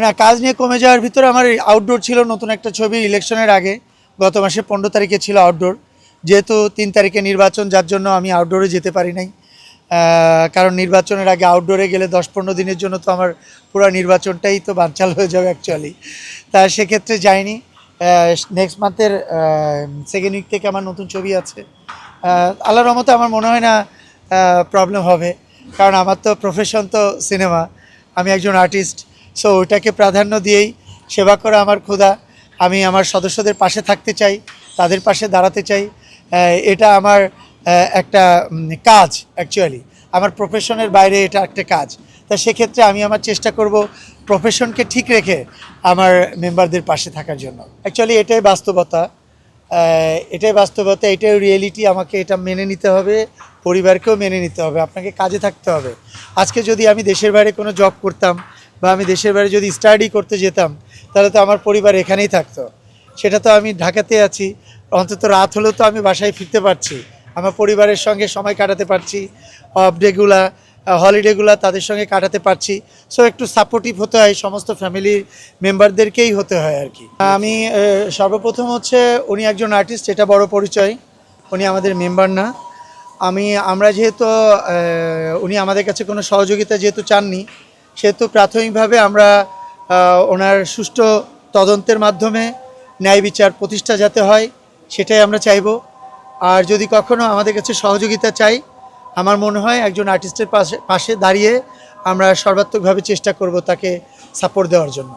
না, কাজ নিয়ে কমে যাওয়ার ভিতরে আমার আউটডোর ছিল নতুন একটা ছবি ইলেকশনের আগে, গত মাসে 15 তারিখে ছিল আউটডোর। যেহেতু 3 তারিখে নির্বাচন, যার জন্য আমি আউটডোরে যেতে পারি নাই। কারণ নির্বাচনের আগে আউটডোরে গেলে 10-15 দিনের জন্য তো আমার পুরো নির্বাচনটাই তো বানচাল হয়ে যাবে অ্যাকচুয়ালি। তা সেক্ষেত্রে যাইনি। নেক্সট মান্থের সেকেন্ড উইক থেকে আমার নতুন ছবি আছে। আল্লাহর রহমতে আমার মনে হয় না প্রবলেম হবে, কারণ আমার তো প্রফেশন তো সিনেমা, আমি একজন আর্টিস্ট। সো ওইটাকে প্রাধান্য দিয়েই সেবা করা আমার ক্ষুধা। আমি আমার সদস্যদের পাশে থাকতে চাই, তাদের পাশে দাঁড়াতে চাই। এটা আমার একটা কাজ অ্যাকচুয়ালি, আমার প্রফেশনের বাইরে এটা একটা কাজ। তা সেক্ষেত্রে আমি আমার চেষ্টা করব প্রফেশনকে ঠিক রেখে আমার মেম্বারদের পাশে থাকার জন্য। অ্যাকচুয়ালি এটাই বাস্তবতা, এটাই রিয়েলিটি। আমাকে এটা মেনে নিতে হবে, পরিবারকেও মেনে নিতে হবে, আপনাকে কাজে থাকতে হবে। আজকে যদি আমি দেশের বাইরে কোনো জব করতাম বা আমি দেশের বাইরে যদি স্টাডি করতে যেতাম, তাহলে তো আমার পরিবার এখানেই থাকতো। সেটা তো আমি ঢাকাতে আছি, অন্তত রাত হলেও তো আমি বাসায় ফিরতে পারছি, আমার পরিবারের সঙ্গে সময় কাটাতে পারছি, অফ ডেগুলা হলিডেগুলো তাদের সঙ্গে কাটাতে পারছি। সো একটু সাপোর্টিভ হতে হয়, সমস্ত ফ্যামিলি মেম্বারদেরকেই হতে হয় আর কি। আমি সর্বপ্রথম হচ্ছে উনি একজন আর্টিস্ট, এটা বড় পরিচয়। উনি আমাদের মেম্বার না। আমরা যেহেতু উনি আমাদের কাছে কোনো সহযোগিতা যেহেতু চাননি, সেহেতু প্রাথমিকভাবে আমরা ওনার সুষ্ঠু তদন্তের মাধ্যমে ন্যায় বিচার প্রতিষ্ঠা যাতে হয় সেটাই আমরা চাইব। আর যদি কখনো আমাদের কাছে সহযোগিতা চাই, আমার মনে হয় একজন আর্টিস্টের পাশে দাঁড়িয়ে আমরা সর্বাত্মকভাবে চেষ্টা করব তাকে সাপোর্ট দেওয়ার জন্য।